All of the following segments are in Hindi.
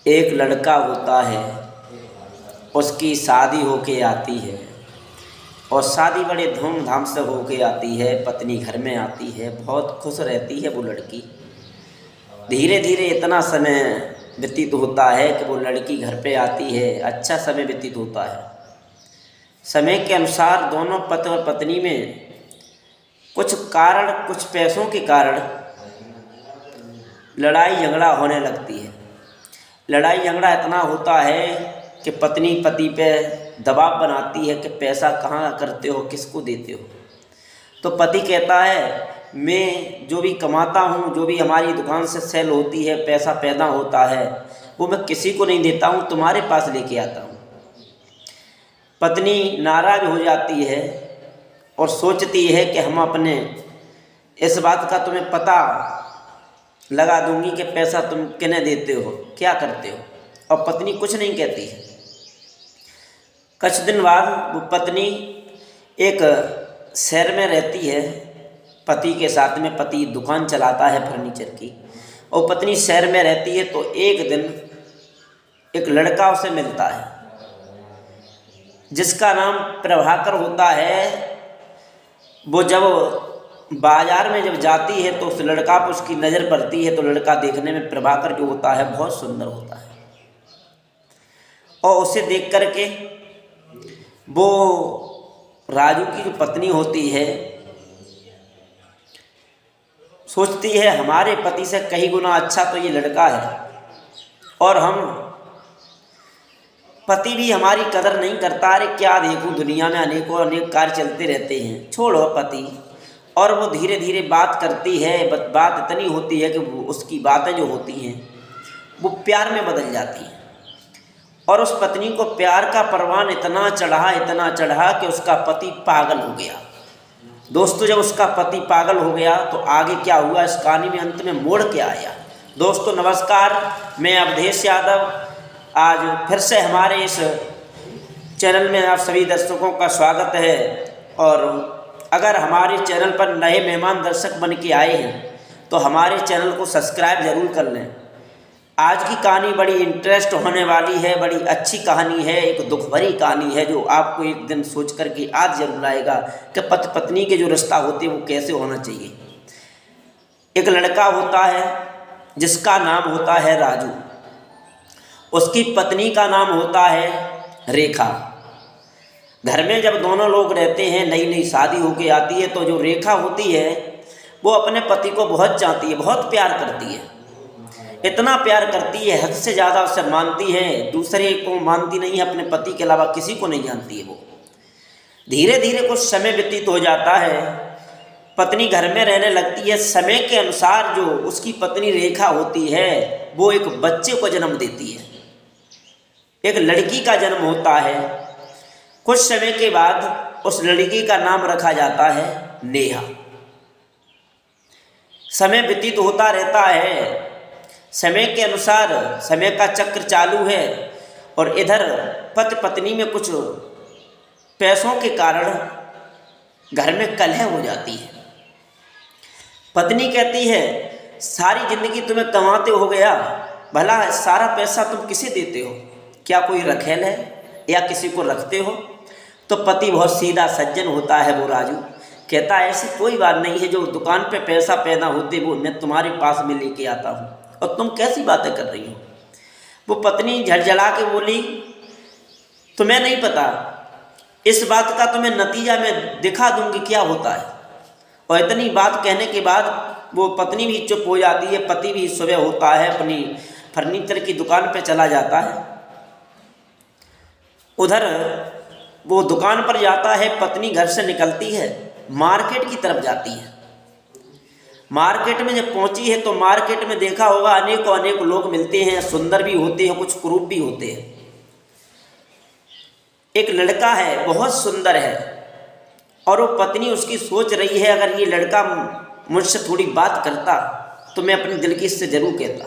एक लड़का होता है, उसकी शादी होके आती है और शादी बड़े धूमधाम से होके आती है। पत्नी घर में आती है, बहुत खुश रहती है वो लड़की। धीरे धीरे इतना समय व्यतीत होता है कि वो लड़की घर पे आती है, अच्छा समय व्यतीत होता है। समय के अनुसार दोनों पति और पत्नी में कुछ कारण, कुछ पैसों के कारण लड़ाई झगड़ा होने लगती है। लड़ाई झगड़ा इतना होता है कि पत्नी पति पे दबाव बनाती है कि पैसा कहाँ करते हो, किसको देते हो। तो पति कहता है मैं जो भी कमाता हूँ, जो भी हमारी दुकान से सेल होती है, पैसा पैदा होता है, वो मैं किसी को नहीं देता हूँ, तुम्हारे पास लेके आता हूँ। पत्नी नाराज़ हो जाती है और सोचती है कि हम अपने इस बात का तुम्हें पता लगा दूंगी कि पैसा तुम किन्हें देते हो, क्या करते हो। और पत्नी कुछ नहीं कहती है। कुछ दिन बाद वो पत्नी एक शहर में रहती है पति के साथ में। पति दुकान चलाता है फर्नीचर की और पत्नी शहर में रहती है। तो एक दिन एक लड़का उसे मिलता है जिसका नाम प्रभाकर होता है। वो जब बाजार में जब जाती है तो उस लड़का पर उसकी नज़र पड़ती है। तो लड़का देखने में प्रभाकर जो होता है बहुत सुंदर होता है और उसे देख कर के वो राजू की जो पत्नी होती है सोचती है हमारे पति से कहीं गुना अच्छा तो ये लड़का है, और हम पति भी हमारी कदर नहीं करता। अरे क्या देखूं, दुनिया में अनेक कार्य चलते रहते हैं, छोड़ो पति। और वो धीरे धीरे बात करती है। बात इतनी होती है कि उसकी बातें जो होती हैं वो प्यार में बदल जाती हैं। और उस पत्नी को प्यार का परवान इतना चढ़ा कि उसका पति पागल हो गया। दोस्तों, जब उसका पति पागल हो गया तो आगे क्या हुआ इस कहानी में, अंत में मोड़ क्या आया। दोस्तों नमस्कार, मैं अवधेश यादव आज फिर से हमारे इस चैनल में आप सभी दर्शकों का स्वागत है। और अगर हमारे चैनल पर नए मेहमान दर्शक बन के आए हैं तो हमारे चैनल को सब्सक्राइब जरूर कर लें। आज की कहानी बड़ी इंटरेस्ट होने वाली है, बड़ी अच्छी कहानी है, एक दुख भरी कहानी है जो आपको एक दिन सोच कर के आज जरूर आएगा कि पति पत्नी के जो रिश्ता होते हैं वो कैसे होना चाहिए। एक लड़का होता है जिसका नाम होता है राजू, उसकी पत्नी का नाम होता है रेखा। घर में जब दोनों लोग रहते हैं, नई नई शादी होके आती है, तो जो रेखा होती है वो अपने पति को बहुत चाहती है, बहुत प्यार करती है। इतना प्यार करती है, हद से ज़्यादा उसे मानती है, दूसरे को मानती नहीं है, अपने पति के अलावा किसी को नहीं जानती है वो। धीरे धीरे कुछ समय व्यतीत हो जाता है, पत्नी घर में रहने लगती है। समय के अनुसार जो उसकी पत्नी रेखा होती है वो एक बच्चे को जन्म देती है, एक लड़की का जन्म होता है। कुछ समय के बाद उस लड़की का नाम रखा जाता है नेहा। समय व्यतीत होता रहता है, समय के अनुसार समय का चक्र चालू है और इधर पति पत्नी में कुछ पैसों के कारण घर में कलह हो जाती है। पत्नी कहती है सारी जिंदगी तुम्हें कमाते हो गया, भला सारा पैसा तुम किसे देते हो, क्या कोई रखेल है या किसी को रखते हो। तो पति बहुत सीधा सज्जन होता है वो राजू, कहता है ऐसी कोई बात नहीं है, जो दुकान पे पैसा पैदा होते वो मैं तुम्हारे पास में लेके आता हूँ, और तुम कैसी बातें कर रही हो। वो पत्नी झड़झड़ा के बोली तुम्हें नहीं पता, इस बात का तुम्हें नतीजा मैं दिखा दूंगी क्या होता है। और इतनी बात कहने के बाद वो पत्नी भी चुप हो जाती है। पति भी सुबह होता है अपनी फर्नीचर की दुकान पे चला जाता है। उधर वो दुकान पर जाता है, पत्नी घर से निकलती है, मार्केट की तरफ जाती है। मार्केट में जब पहुंची है तो मार्केट में देखा होगा अनेक लोग मिलते हैं, सुंदर भी होते हैं, कुछ कुरूप भी होते हैं। एक लड़का है बहुत सुंदर है और वो पत्नी उसकी सोच रही है अगर ये लड़का मुझसे थोड़ी बात करता तो मैं अपने दिल की इससे जरूर कहता,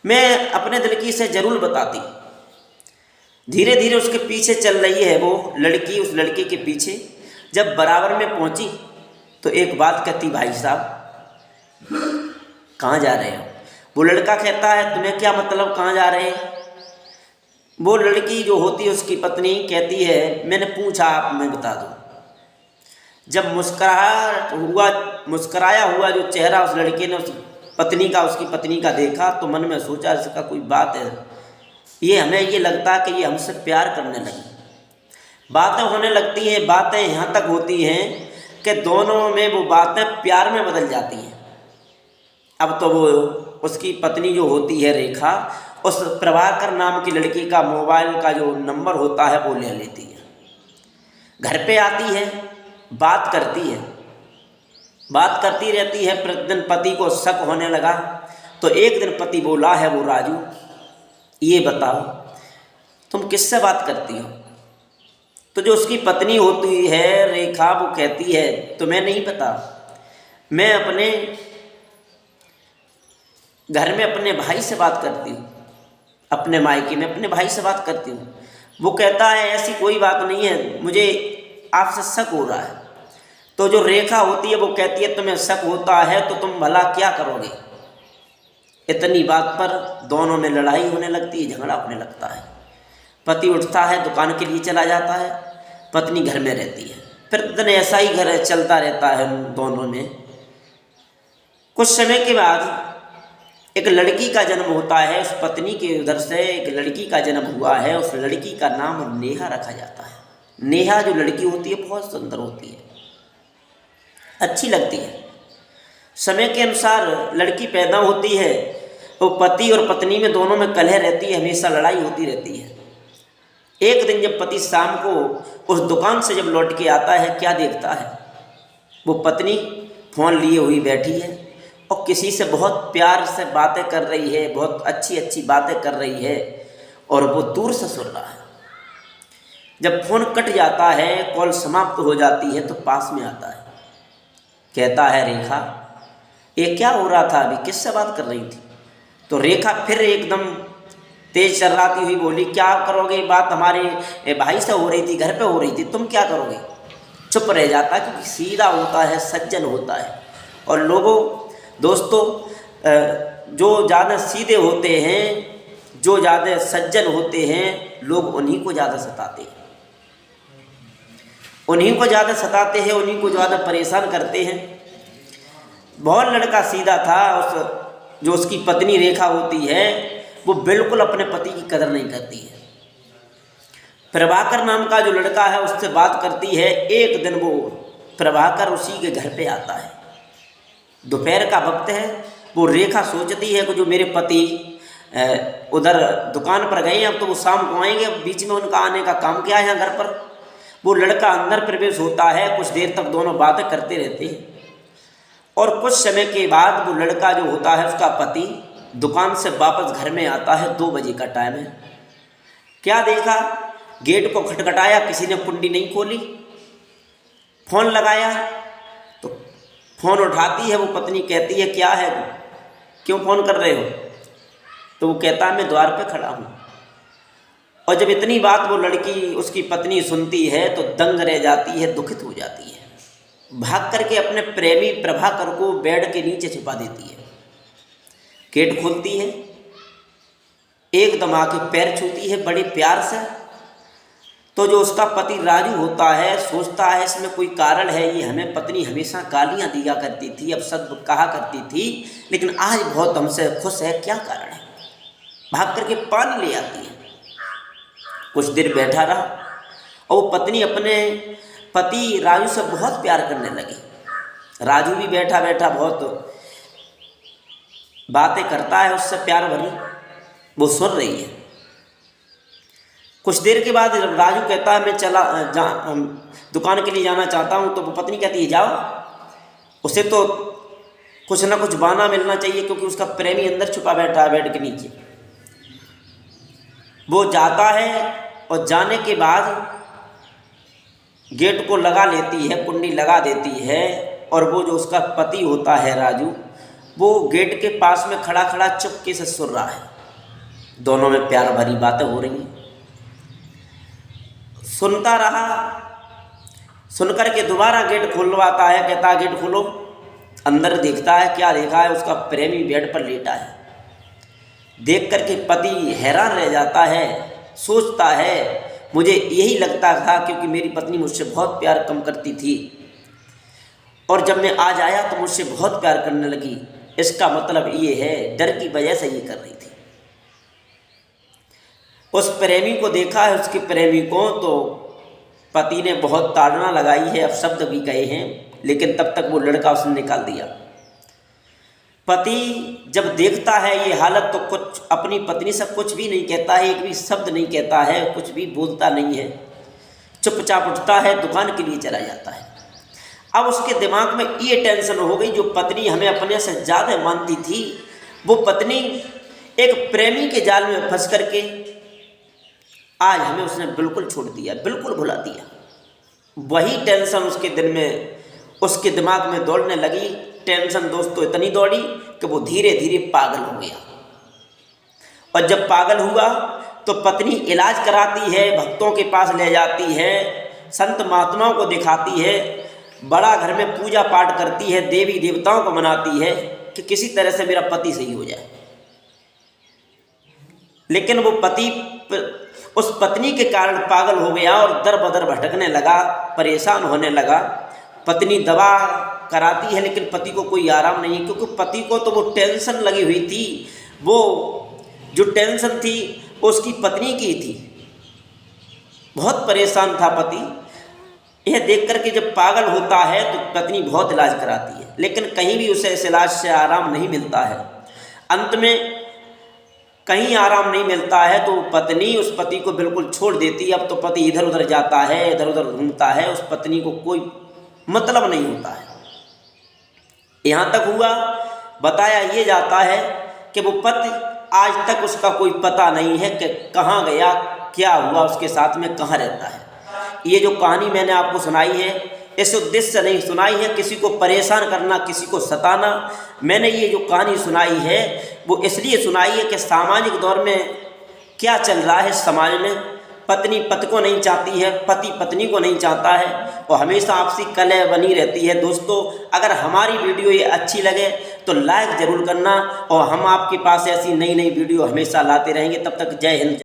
मैं अपने दिल की इसे जरूर बताती। धीरे धीरे उसके पीछे चल रही है वो लड़की, उस लड़के के पीछे। जब बराबर में पहुंची तो एक बात कहती भाई साहब कहाँ जा रहे हो। वो लड़का कहता है तुम्हें क्या मतलब, कहाँ जा रहे हैं? वो लड़की जो होती है उसकी पत्नी कहती है मैंने पूछा आप मैं बता दूं। जब मुस्कराया हुआ जो चेहरा उस लड़के ने उसकी पत्नी का देखा तो मन में सोचा इसका कोई बात है, ये हमें ये लगता है कि ये हमसे प्यार करने लगी। बातें होने लगती हैं, बातें यहाँ तक होती हैं कि दोनों में वो बातें प्यार में बदल जाती हैं। अब तो वो उसकी पत्नी जो होती है रेखा, उस प्रभाकर नाम की लड़की का मोबाइल का जो नंबर होता है वो ले लेती है, घर पे आती है, बात करती रहती है। प्रतिदिन पति को शक होने लगा तो एक दिन पति बोला है वो राजू ये बताओ तुम किससे बात करती हो? तो जो उसकी पत्नी होती है रेखा वो कहती है तुम्हें नहीं पता, मैं अपने घर में अपने भाई से बात करती हूँ, अपने मायके में अपने भाई से बात करती हूँ। वो कहता है ऐसी कोई बात नहीं है, मुझे आपसे शक हो रहा है। तो जो रेखा होती है वो कहती है तुम्हें शक होता है तो तुम भला क्या करोगे? इतनी बात पर दोनों में लड़ाई होने लगती है, झगड़ा होने लगता है। पति उठता है, दुकान के लिए चला जाता है, पत्नी घर में रहती है। फिर दिन ऐसा ही घर चलता रहता है दोनों में। कुछ समय के बाद एक लड़की का जन्म होता है, उस पत्नी के उधर से एक लड़की का जन्म हुआ है। उस लड़की का नाम नेहा रखा जाता है। नेहा जो लड़की होती है बहुत सुंदर होती है, अच्छी लगती है। समय के अनुसार लड़की पैदा होती है तो पति और पत्नी में दोनों में कलह रहती है, हमेशा लड़ाई होती रहती है। एक दिन जब पति शाम को उस दुकान से जब लौट के आता है, क्या देखता है? वो पत्नी फ़ोन लिए हुई बैठी है और किसी से बहुत प्यार से बातें कर रही है, बहुत अच्छी अच्छी बातें कर रही है और वो दूर से सुन रहा है। जब फ़ोन कट जाता है, कॉल समाप्त हो जाती है तो पास में आता है, कहता है रेखा ये क्या हो रहा था, अभी किससे बात कर रही थी? तो रेखा फिर एकदम तेज चर्राती हुई बोली क्या करोगे, बात हमारे भाई से हो रही थी, घर पे हो रही थी, तुम क्या करोगे? चुप रह जाता क्योंकि सीधा होता है, सज्जन होता है। और लोगों दोस्तों जो ज़्यादा सीधे होते हैं, जो ज़्यादा सज्जन होते हैं, लोग उन्हीं को ज़्यादा सताते हैं, उन्हीं को ज़्यादा सताते हैं, उन्हीं को ज़्यादा परेशान करते हैं। बहुत लड़का सीधा था, जो उसकी पत्नी रेखा होती है वो बिल्कुल अपने पति की कदर नहीं करती है। प्रभाकर नाम का जो लड़का है उससे बात करती है। एक दिन वो प्रभाकर उसी के घर पे आता है, दोपहर का वक्त है। वो रेखा सोचती है कि जो मेरे पति उधर दुकान पर गए हैं, अब तो वो शाम को आएंगे, अब बीच में उनका आने का काम क्या है घर पर। वो लड़का अंदर प्रवेश होता है, कुछ देर तक दोनों बातें करते रहते हैं और कुछ समय के बाद वो लड़का जो होता है उसका पति दुकान से वापस घर में आता है। 2 बजे का टाइम है। क्या देखा? गेट को खटखटाया, किसी ने कुंडी नहीं खोली। फ़ोन लगाया तो फ़ोन उठाती है वो पत्नी, कहती है क्या है, क्यों फ़ोन कर रहे हो? तो वो कहता है मैं द्वार पे खड़ा हूँ। और जब इतनी बात वो लड़की उसकी पत्नी सुनती है तो दंग रह जाती है, दुखित हो जाती है। भाग करके अपने प्रेमी प्रभाकर को बेड के नीचे छिपा देती है। गेट खोलती है, एकदम आके पैर छूती है बड़े प्यार से। तो जो उसका पति राजू होता है सोचता है इसमें कोई कारण है, ये हमें पत्नी हमेशा गालियाँ दिया करती थी, अब सब कहा करती थी, लेकिन आज बहुत हमसे खुश है, क्या कारण है? भाग करके पानी ले आती है। कुछ देर बैठा रहा और वो पत्नी अपने पति राजू से बहुत प्यार करने लगी। राजू भी बैठा बैठा बहुत बातें करता है उससे प्यार भरी, वो सुन रही है। कुछ देर के बाद राजू कहता है मैं दुकान के लिए जाना चाहता हूँ। तो वो पत्नी कहती है जाओ। उसे तो कुछ ना कुछ बहाना मिलना चाहिए क्योंकि उसका प्रेमी अंदर छुपा बैठा है बेड के नीचे। वो जाता है और जाने के बाद गेट को लगा लेती है, कुंडी लगा देती है। और वो जो उसका पति होता है राजू, वो गेट के पास में खड़ा खड़ा चुपके से सुन रहा है। दोनों में प्यार भरी बातें हो रही हैं। सुनता रहा, सुनकर के दोबारा गेट खुलवाता है, कहता है गेट खोलो। अंदर देखता है, क्या देखा है? उसका प्रेमी बेड पर लेटा है, देख करके पति हैरान रह जाता है, सोचता है मुझे यही लगता था क्योंकि मेरी पत्नी मुझसे बहुत प्यार कम करती थी और जब मैं आज आया तो मुझसे बहुत प्यार करने लगी। इसका मतलब ये है डर की वजह से ये कर रही थी। उस प्रेमी को देखा है, उसके प्रेमी को, तो पति ने बहुत ताड़ना लगाई है, अपशब्द भी कहे हैं, लेकिन तब तक वो लड़का उसने निकाल दिया। पति जब देखता है ये हालत तो कुछ अपनी पत्नी से कुछ भी नहीं कहता है, एक भी शब्द नहीं कहता है, कुछ भी बोलता नहीं है, चुपचाप उठता है, दुकान के लिए चला जाता है। अब उसके दिमाग में ये टेंशन हो गई, जो पत्नी हमें अपने से ज़्यादा मानती थी, वो पत्नी एक प्रेमी के जाल में फंस करके आज हमें उसने बिल्कुल छोड़ दिया, बिल्कुल भुला दिया। वही टेंशन उसके दिन में उसके दिमाग में दौड़ने लगी। टेंशन दोस्तों इतनी दौड़ी कि वो धीरे धीरे पागल हो गया। और जब पागल हुआ तो पत्नी इलाज कराती है, भक्तों के पास ले जाती है, संत महात्माओं को दिखाती है, बड़ा घर में पूजा पाठ करती है, देवी देवताओं को मनाती है कि किसी तरह से मेरा पति सही हो जाए। लेकिन वो पति उस पत्नी के कारण पागल हो गया और दर बदर भटकने लगा, परेशान होने लगा। पत्नी दवा कराती है लेकिन पति को कोई आराम नहीं है, क्योंकि पति को तो वो टेंशन लगी हुई थी। वो जो टेंशन थी उसकी पत्नी की थी, बहुत परेशान था पति। यह देख करके जब पागल होता है तो पत्नी बहुत इलाज कराती है, लेकिन कहीं भी उसे इस इलाज से आराम नहीं मिलता है। अंत में कहीं आराम नहीं मिलता है तो पत्नी उस पति को बिल्कुल छोड़ देती है। अब तो पति इधर उधर जाता है, इधर उधर घूमता है, उस पत्नी को कोई मतलब नहीं होता है। यहाँ तक हुआ, बताया ये जाता है कि वो पति आज तक उसका कोई पता नहीं है कि कहाँ गया, क्या हुआ उसके साथ में, कहाँ रहता है। ये जो कहानी मैंने आपको सुनाई है इस उद्देश्य से नहीं सुनाई है किसी को परेशान करना, किसी को सताना। मैंने ये जो कहानी सुनाई है वो इसलिए सुनाई है कि सामाजिक दौर में क्या चल रहा है समाज में। पत्नी पति को नहीं चाहती है, पति पत्नी को नहीं चाहता है और हमेशा आपसी कलह बनी रहती है। दोस्तों अगर हमारी वीडियो ये अच्छी लगे तो लाइक ज़रूर करना और हम आपके पास ऐसी नई नई वीडियो हमेशा लाते रहेंगे। तब तक जय हिंद।